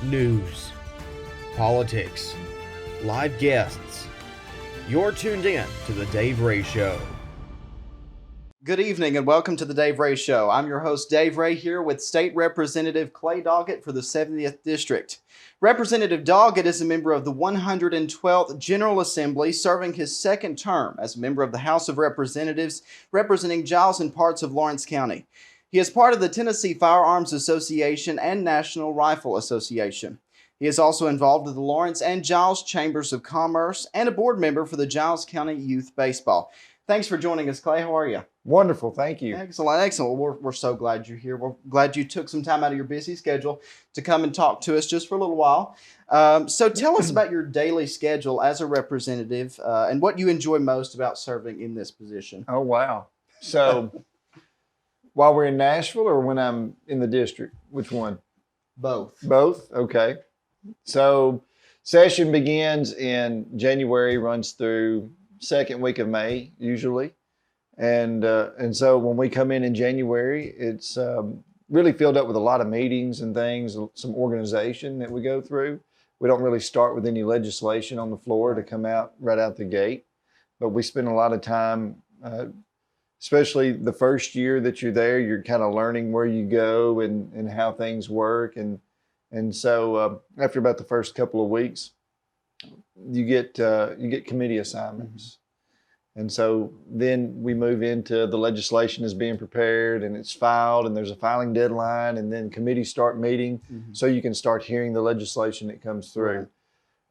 news, politics, live guests. You're tuned in to The Dave Ray Show. Good evening and welcome to The Dave Ray Show. I'm your host, Dave Ray, here with State Representative Clay Doggett for the 70th District. Representative Doggett is a member of the 112th General Assembly, serving his second term as a member of the House of Representatives, representing Giles and parts of Lawrence County. He is part of the Tennessee Firearms Association and National Rifle Association. He is also involved with the Lawrence and Giles Chambers of Commerce and a board member for the Giles County Youth Baseball. Thanks for joining us, Clay. How are you? Wonderful. Thank you. Excellent. Excellent. Well, we're so glad you're here. We're glad you took some time out of your busy schedule to come and talk to us just for a little while. So tell us about your daily schedule as a representative and what you enjoy most about serving in this position. Oh, wow. So while we're in Nashville or when I'm in the district, which one? Both. Both? Okay. So session begins in January, runs through second week of May, usually. And so when we come in January, it's really filled up with a lot of meetings and things, some organization that we go through. We don't really start with any legislation on the floor to come out right out the gate, but we spend a lot of time, especially the first year that you're there, you're kind of learning where you go and how things work. And so after about the first couple of weeks, you get committee assignments. Mm-hmm. And so then we move into the legislation is being prepared and it's filed and there's a filing deadline and then committees start meeting so you can start hearing the legislation that comes through. Right.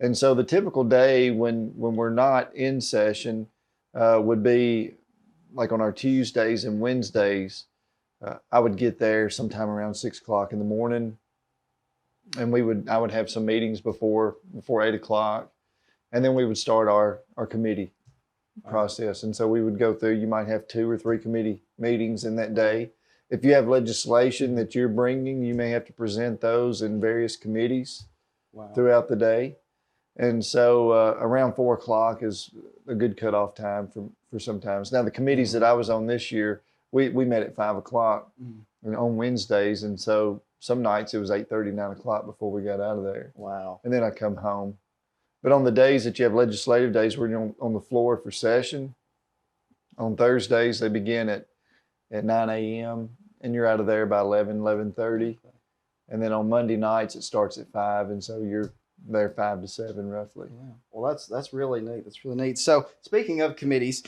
And so the typical day when we're not in session would be like on our Tuesdays and Wednesdays. I would get there sometime around 6 o'clock in the morning and I would have some meetings before 8 o'clock and then we would start our committee process. And so we would go through, you might have 2 or 3 committee meetings in that day. If you have legislation that you're bringing, you may have to present those in various committees throughout the day. And so around 4 o'clock is a good cutoff time for sometimes. Now the committees that I was on this year, we met at 5 o'clock on Wednesdays. And so some nights it was 8:30, 9 o'clock before we got out of there. Wow. And then I come home. But on the days that you have legislative days where you're on the floor for session, on Thursdays they begin at 9 a.m. and you're out of there by 11:30. And then on Monday nights it starts at 5, and so you're there 5 to 7 roughly. Wow. Well, that's really neat. That's really neat. So speaking of committees,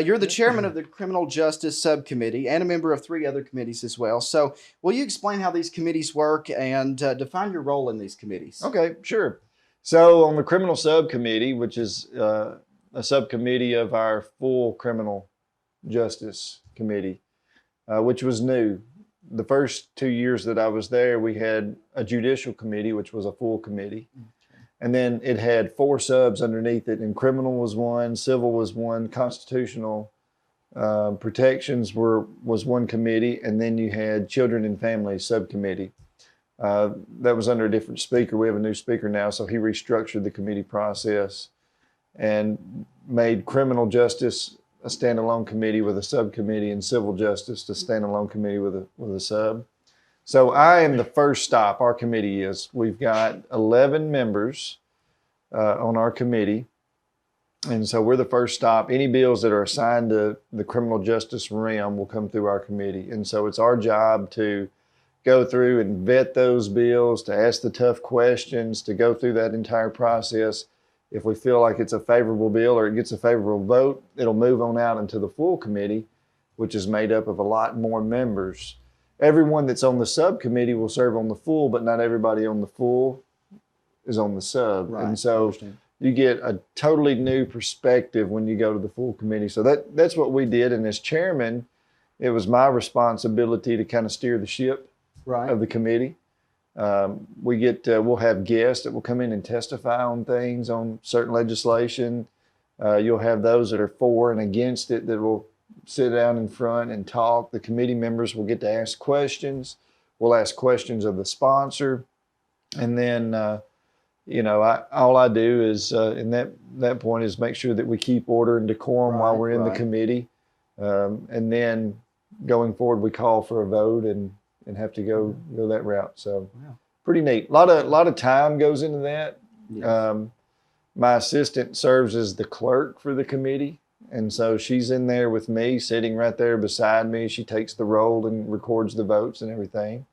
you're the chairman of the Criminal Justice Subcommittee and a member of 3 other committees as well. So will you explain how these committees work and define your role in these committees? Okay, sure. So on the Criminal Subcommittee, which is a subcommittee of our full Criminal Justice Committee, which was new. The first 2 years that I was there, we had a Judicial Committee, which was a full committee. Okay. And then it had 4 subs underneath it, and Criminal was one, Civil was one, Constitutional Protections was one committee, and then you had Children and Families Subcommittee. That was under a different speaker. We have a new speaker now, so he restructured the committee process and made criminal justice a standalone committee with a subcommittee and civil justice a standalone committee with a sub. So I am the first stop. Our committee is. We've got 11 members on our committee, and so we're the first stop. Any bills that are assigned to the criminal justice realm will come through our committee, and so it's our job to go through and vet those bills, to ask the tough questions, to go through that entire process. If we feel like it's a favorable bill or it gets a favorable vote, it'll move on out into the full committee, which is made up of a lot more members. Everyone that's on the subcommittee will serve on the full, but not everybody on the full is on the sub. Right. And so you get a totally new perspective when you go to the full committee. So that's what we did. And as chairman, it was my responsibility to kind of steer the ship of the committee. We'll have guests that will come in and testify on things, on certain legislation. You'll have those that are for and against it that will sit down in front and talk. The committee members will get to ask questions. We'll ask questions of the sponsor. And then, all I do is, in that point, is make sure that we keep order and decorum while we're in the committee. And then going forward, we call for a vote and have to go that route. So pretty neat. Lot of time goes into that. Yes. My assistant serves as the clerk for the committee. And so she's in there with me, sitting right there beside me. She takes the roll and records the votes and everything.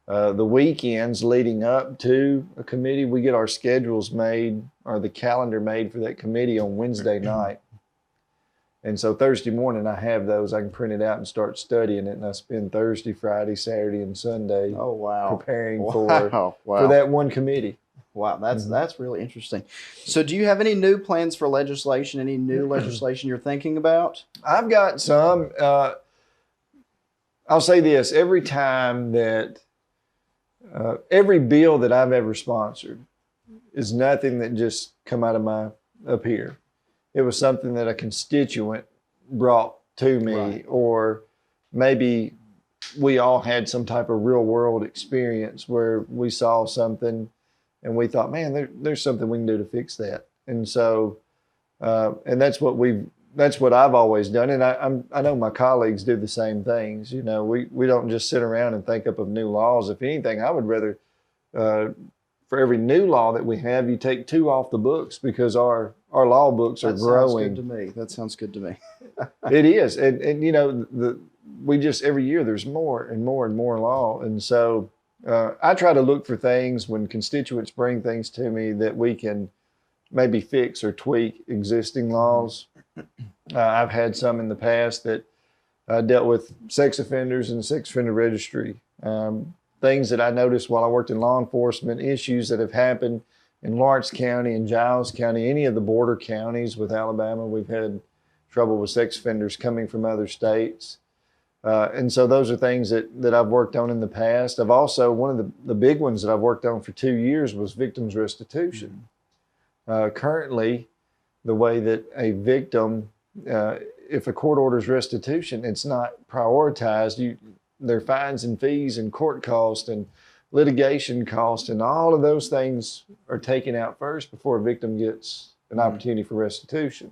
The weekends leading up to a committee, we get our schedules made or the calendar made for that committee on Wednesday night. And so Thursday morning, I have those. I can print it out and start studying it. And I spend Thursday, Friday, Saturday, and Sunday preparing for that one committee. Wow, that's really interesting. So do you have any new plans for legislation, any new legislation you're thinking about? I've got some. I'll say this, every time that, every bill that I've ever sponsored is nothing that just come out of up here. It was something that a constituent brought to me, Right. or maybe we all had some type of real world experience where we saw something and we thought, man, there's something we can do to fix that. And so, and that's what I've always done. And I know my colleagues do the same things. You know, we don't just sit around and think up of new laws. If anything, I would rather, for every new law that we have, you take 2 off the books, because our law books are growing. That sounds good to me. That sounds good to me. It is. And you know, we just, every year there's more and more and more law. And so, I try to look for things when constituents bring things to me that we can maybe fix or tweak existing laws. I've had some in the past that dealt with sex offenders and sex offender registry. Things that I noticed while I worked in law enforcement, issues that have happened in Lawrence County and Giles County, any of the border counties with Alabama. We've had trouble with sex offenders coming from other states. And so those are things that I've worked on in the past. I've also, one of the big ones that I've worked on for 2 years was victims restitution. Currently, the way that a victim, if a court orders restitution, it's not prioritized. There are fines and fees and court costs and litigation costs, and all of those things are taken out first before a victim gets an opportunity for restitution.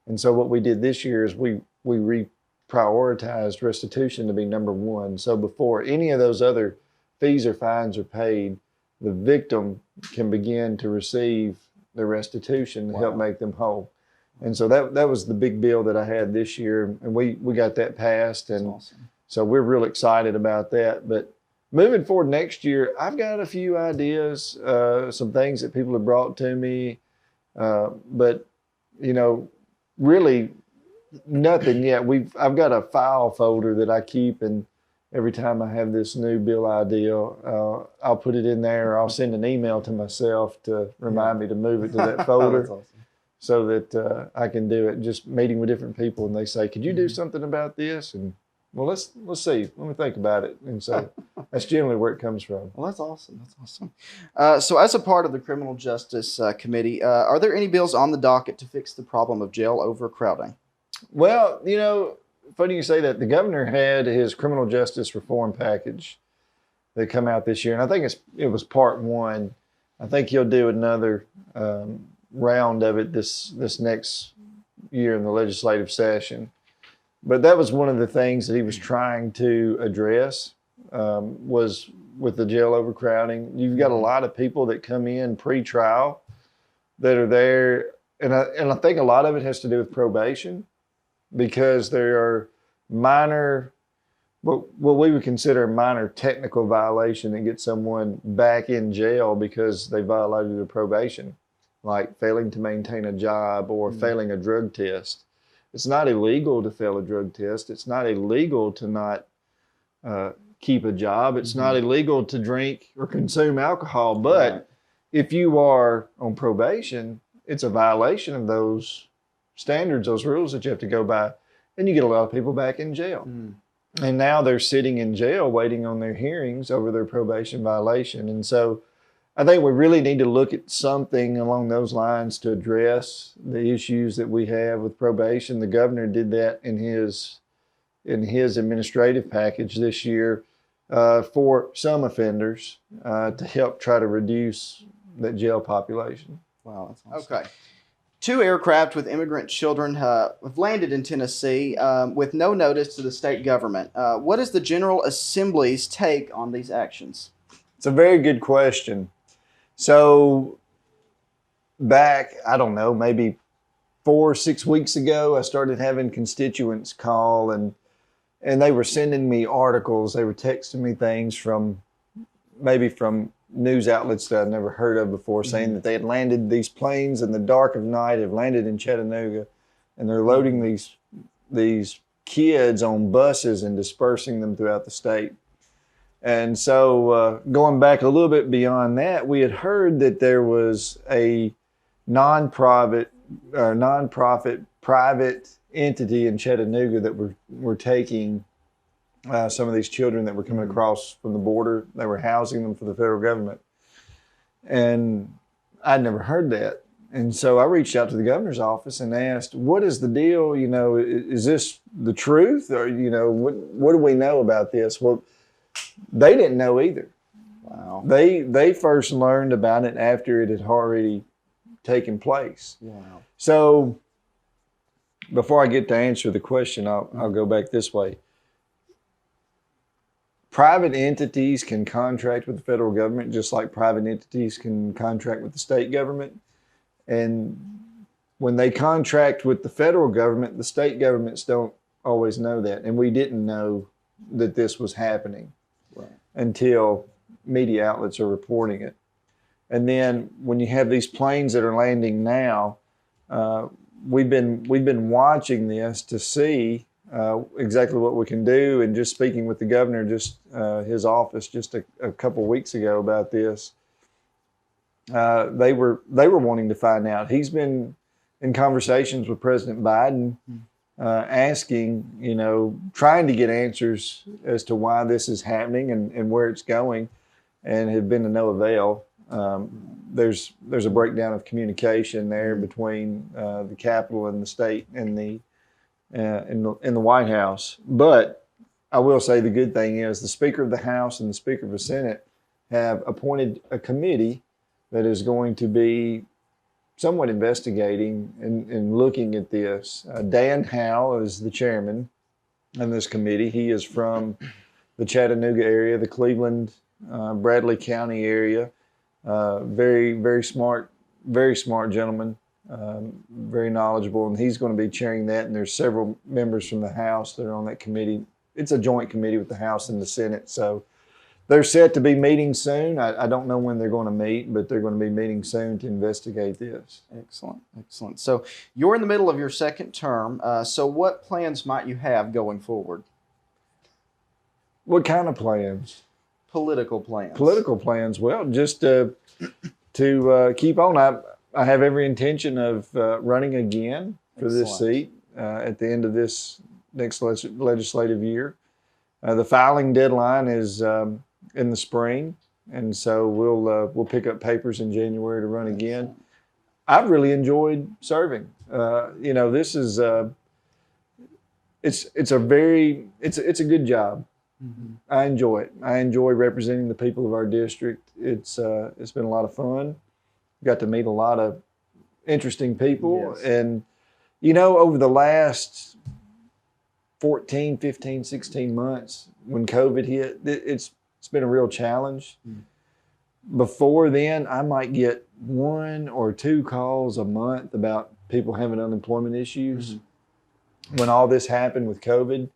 And so what we did this year is we reprioritized restitution to be number 1. So before any of those other fees or fines are paid, the victim can begin to receive the restitution to help make them whole. And so that was the big bill that I had this year, and we got that passed, and Awesome. So we're real excited about that. But moving forward next year, I've got a few ideas, some things that people have brought to me, but you know, really nothing yet. I've got a file folder that I keep, and every time I have this new bill idea, I'll put it in there, or I'll send an email to myself to remind me to move it to that folder. That's awesome. So that I can do it. Just meeting with different people, and they say, could you do something about this? And well, let's see. Let me think about it. And so that's generally where it comes from. Well, that's awesome. That's awesome. So as a part of the Criminal Justice Committee, are there any bills on the docket to fix the problem of jail overcrowding? Well, you know, funny you say that. The governor had his criminal justice reform package that come out this year, and I think it was part 1. I think he'll do another round of it this next year in the legislative session. But that was one of the things that he was trying to address, was with the jail overcrowding. You've got a lot of people that come in pre-trial that are there, and I think a lot of it has to do with probation, because there are minor, what we would consider a minor technical violation that gets someone back in jail because they violated their probation, like failing to maintain a job or failing a drug test. It's not illegal to fail a drug test. It's not illegal to not keep a job. It's not illegal to drink or consume alcohol. But if you are on probation, it's a violation of those standards, those rules that you have to go by. And you get a lot of people back in jail. And now they're sitting in jail waiting on their hearings over their probation violation. And so I think we really need to look at something along those lines to address the issues that we have with probation. The governor did that in his administrative package this year for some offenders to help try to reduce that jail population. Wow, that's awesome. Okay. 2 aircraft with immigrant children have landed in Tennessee with no notice to the state government. What is the General Assembly's take on these actions? It's a very good question. So back, I don't know, maybe 4 or 6 weeks ago, I started having constituents call and they were sending me articles. They were texting me things from news outlets that I'd never heard of before, saying that they had landed these planes in the dark of night, have landed in Chattanooga, and they're loading these kids on buses and dispersing them throughout the state. And so going back a little bit beyond that, we had heard that there was a nonprofit private entity in Chattanooga that were taking some of these children that were coming across from the border. They were housing them for the federal government. And I'd never heard that. And so I reached out to the governor's office and asked, what is the deal? You know, is this the truth? Or, you know, what do we know about this? Well, they didn't know either. Wow. They first learned about it after it had already taken place. Wow. So before I get to answer the question, I'll go back this way. Private entities can contract with the federal government just like private entities can contract with the state government. And when they contract with the federal government, the state governments don't always know that. And we didn't know that this was happening until media outlets are reporting it. And then when you have these planes that are landing now, we've been watching this to see exactly what we can do. And just speaking with the governor, his office just a couple of weeks ago about this, they were wanting to find out. He's been in conversations with President Biden, asking, you know, trying to get answers as to why this is happening and where it's going, and have been to no avail. There's a breakdown of communication there between the Capitol and the state and the in the White House. But I will say the good thing is the Speaker of the House and the Speaker of the Senate have appointed a committee that is going to be somewhat investigating and looking at this. Dan Howe is the chairman of this committee. He is from the Chattanooga area, the Cleveland, Bradley County area. Very, very smart gentleman, very knowledgeable, and he's going to be chairing that. And there's several members from the House that are on that committee. It's a joint committee with the House and the Senate. So they're set to be meeting soon. I don't know when they're going to meet, but they're going to be meeting soon to investigate this. Excellent, excellent. So you're in the middle of your second term. So what plans might you have going forward? What kind of plans? Political plans. Political plans. Well, just to keep on. I have every intention of running again for this seat at the end of this next legislative year. The filing deadline is in the spring, and so we'll pick up papers in January to run again. I've really enjoyed serving. You know, this is it's a good job. Mm-hmm. I enjoy it. I enjoy representing the people of our district. It's been a lot of fun. Got to meet a lot of interesting people. Yes. And, you know, over the last 14, 15, 16 months, when COVID hit, it's been a real challenge. Mm. Before then, I might get 1 or 2 calls a month about people having unemployment issues. Mm-hmm. When all this happened with COVID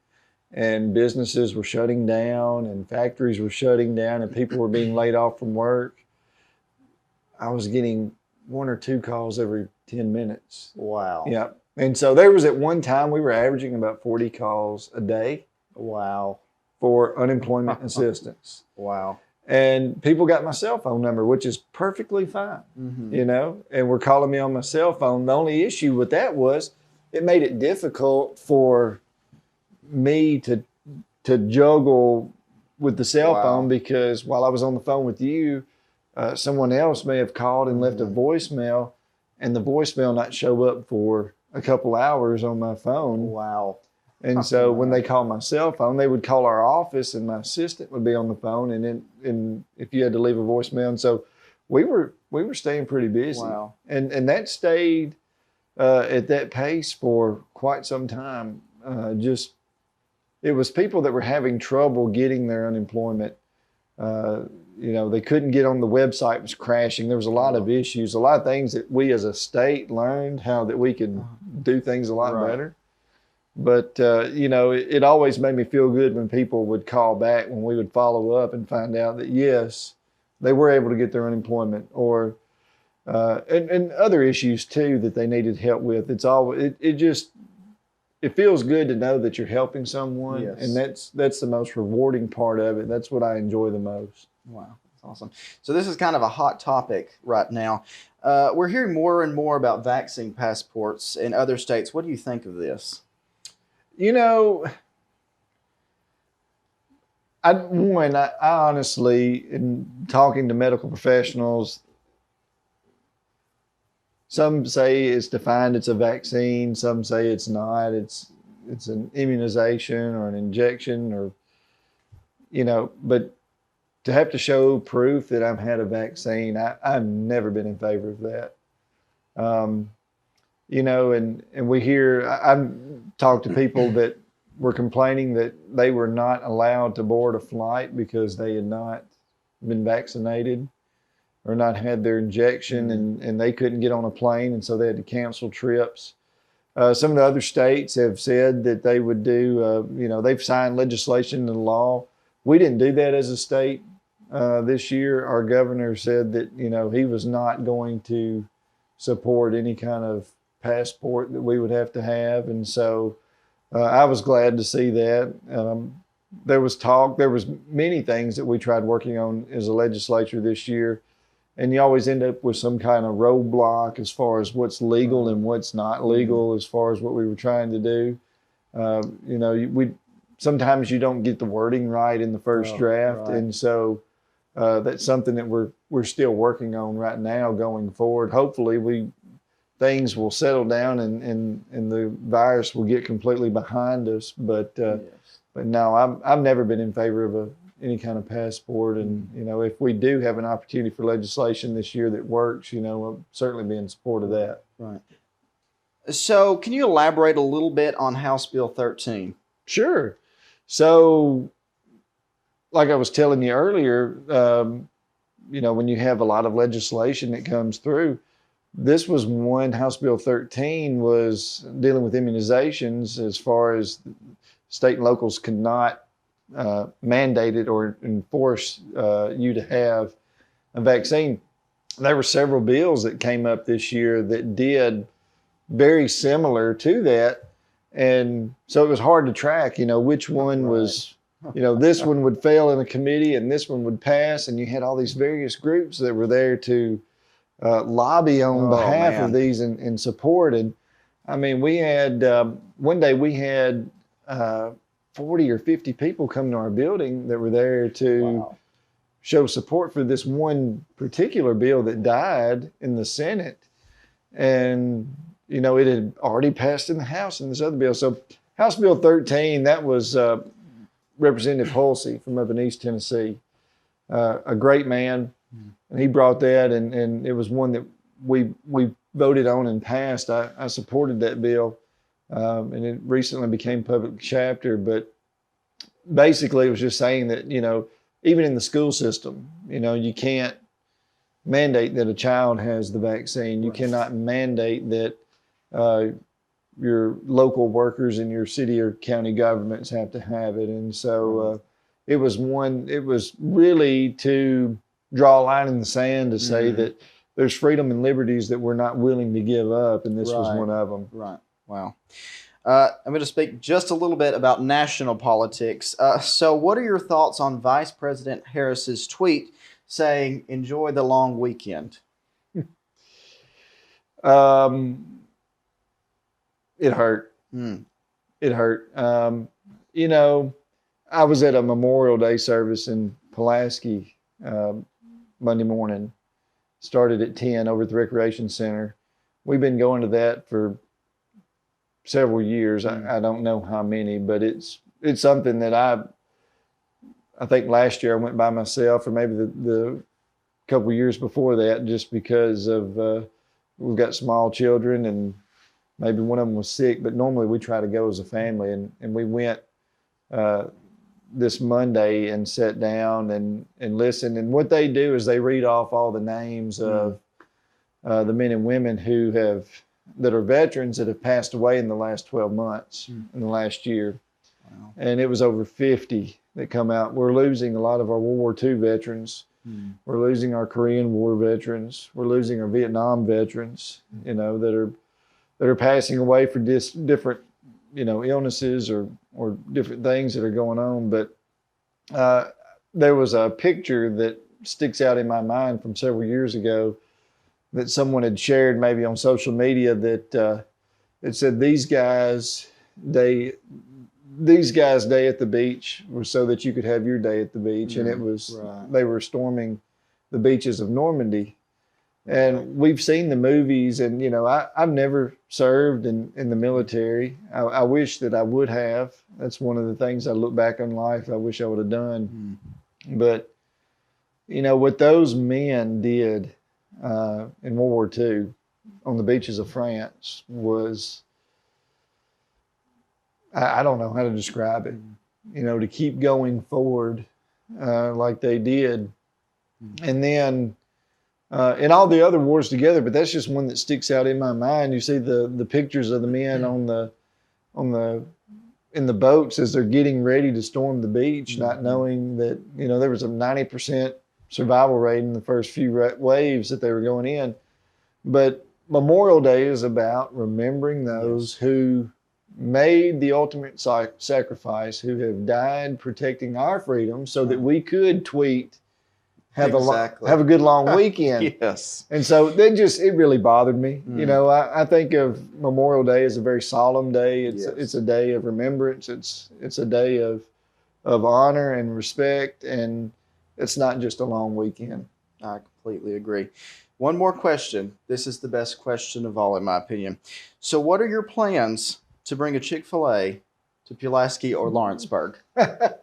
and businesses were shutting down and factories were shutting down and people were being laid off from work, I was getting 1 or 2 calls every 10 minutes. Wow. Yeah. And so there was at one time we were averaging about 40 calls a day. Wow. For unemployment assistance. Wow. And people got my cell phone number, which is perfectly fine, mm-hmm. you know, and were calling me on my cell phone. The only issue with that was it made it difficult for me to juggle with the cell phone, because while I was on the phone with you, someone else may have called and left a voicemail, and the voicemail not show up for a couple hours on my phone. Wow. And so when they called my cell phone, they would call our office and my assistant would be on the phone, and if you had to leave a voicemail. And so we were staying pretty busy. Wow. And that stayed at that pace for quite some time. It was people that were having trouble getting their unemployment They couldn't get on the website, it was crashing. There was a lot of issues, a lot of things that we as a state learned how that we could do things a lot better. But, it always made me feel good when people would call back, when we would follow up and find out that, yes, they were able to get their unemployment, or and other issues too that they needed help with. It feels good to know that you're helping someone, and that's the most rewarding part of it. That's what I enjoy the most. Wow, that's awesome. So this is kind of a hot topic right now. We're hearing more and more about vaccine passports in other states. What do you think of this? I honestly, in talking to medical professionals, some say it's defined, it's a vaccine. Some say it's not. It's an immunization or an injection, or, but to have to show proof that I've had a vaccine, I've never been in favor of that. And I've talked to people that were complaining that they were not allowed to board a flight because they had not been vaccinated or not had their injection, and they couldn't get on a plane, and so they had to cancel trips. Some of the other states have said that they would do, they've signed legislation into law. We didn't do that as a state this year. Our governor said that, he was not going to support any kind of passport that we would have to have. And so I was glad to see that. There was many things that we tried working on as a legislature this year. And you always end up with some kind of roadblock as far as what's legal and what's not legal, as far as what we were trying to do. Sometimes you don't get the wording right in the first draft. Right. And so that's something that we're still working on right now going forward. Hopefully things will settle down and the virus will get completely behind us. But no, I've never been in favor of any kind of passport. And, if we do have an opportunity for legislation this year that works, I'll certainly be in support of that. Right. So can you elaborate a little bit on House Bill 13? Sure. So like I was telling you earlier, when you have a lot of legislation that comes through, this was one. House Bill 13 was dealing with immunizations, as far as state and locals could not mandate it or enforce you to have a vaccine. There were several bills that came up this year that did very similar to that. And so it was hard to track, which one was, this one would fail in a committee and this one would pass. And you had all these various groups that were there to lobby on behalf of these and support. And I mean, we had, one day we had 40 or 50 people come to our building that were there to show support for this one particular bill that died in the Senate. And, it had already passed in the House in this other bill. So House Bill 13, that was Representative Hulsey from up in East Tennessee, a great man. And he brought that, and it was one that we voted on and passed. I supported that bill, and it recently became public chapter. But basically, it was just saying that, even in the school system, you can't mandate that a child has the vaccine. You cannot mandate that your local workers in your city or county governments have to have it. And so it was really to draw a line in the sand to say that there's freedom and liberties that we're not willing to give up, and this was one of them. Right. Wow. I'm going to speak just a little bit about national politics. So what are your thoughts on Vice President Harris's tweet saying, "Enjoy the long weekend"? It hurt. It hurt. I was at a Memorial Day service in Pulaski Monday morning. Started at 10 over at the Recreation Center. We've been going to that for several years. I don't know how many, but it's something that I think last year I went by myself, or maybe the couple years before that, just because of we've got small children and maybe one of them was sick, but normally we try to go as a family, and we went this Monday and sat down and listened. And what they do is they read off all the names of the men and women that are veterans that have passed away in the last 12 months, in the last year. Wow. And it was over 50 that come out. We're losing a lot of our World War II veterans. We're losing our Korean War veterans. We're losing our Vietnam veterans, that are passing away for different, illnesses or different things that are going on. But there was a picture that sticks out in my mind from several years ago that someone had shared maybe on social media that it said these guys' day at the beach was so that you could have your day at the beach. And it was, they were storming the beaches of Normandy. And we've seen the movies, and, I've never served in the military. I wish that I would have. That's one of the things I look back on life I wish I would have done. But, what those men did in World War II on the beaches of France was, I don't know how to describe it, to keep going forward like they did. And then in all the other wars together, but that's just one that sticks out in my mind. You see the pictures of the men in the boats as they're getting ready to storm the beach, not knowing that, there was a 90% survival rate in the first few waves that they were going in. But Memorial Day is about remembering those who made the ultimate sacrifice, who have died protecting our freedom so that we could have a good long weekend. Yes. And so it really bothered me. I think of Memorial Day as a very solemn day. It's a day of remembrance. It's a day of honor and respect, and it's not just a long weekend. I completely agree. One more question. This is the best question of all, in my opinion. So what are your plans to bring a Chick-fil-A to Pulaski or Lawrenceburg? I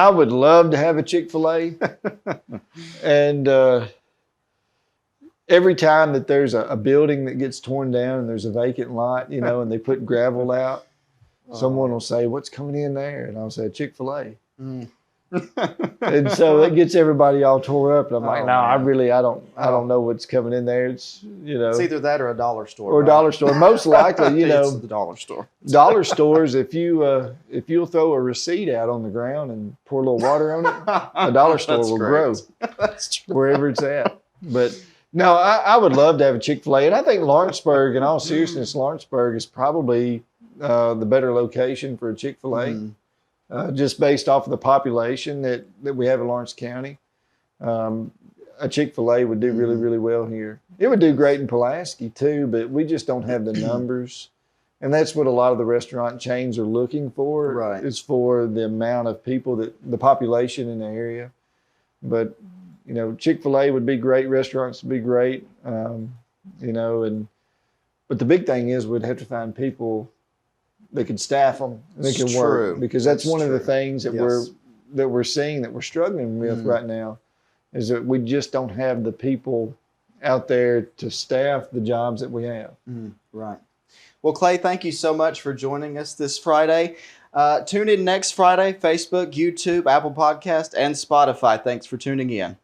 would love to have a Chick-fil-A. And every time that there's a building that gets torn down and there's a vacant lot, and they put gravel out, someone will say, "What's coming in there?" And I'll say, "Chick-fil-A." And so it gets everybody all tore up. And I'm like, no, I don't know what's coming in there. It's, It's either that or a dollar store. Or a dollar store. Most likely, It's the dollar store. Dollar stores, if you'll throw a receipt out on the ground and pour a little water on it, a dollar store will grow. That's true. Wherever it's at. But no, I would love to have a Chick-fil-A. And I think Lawrenceburg, in all seriousness, Lawrenceburg is probably the better location for a Chick-fil-A. Just based off of the population that we have in Lawrence County. A Chick-fil-A would do really, really well here. It would do great in Pulaski too, but we just don't have the numbers. And that's what a lot of the restaurant chains are looking for, is for the amount of people, the population in the area. But, Chick-fil-A would be great, restaurants would be great, but the big thing is we'd have to find people they could staff them, they can work, because that's one of the things that we're seeing that we're struggling with right now, is that we just don't have the people out there to staff the jobs that we have. Right. Well, Clay, thank you so much for joining us this Friday. Tune in next Friday, Facebook, YouTube, Apple Podcast, and Spotify. Thanks for tuning in.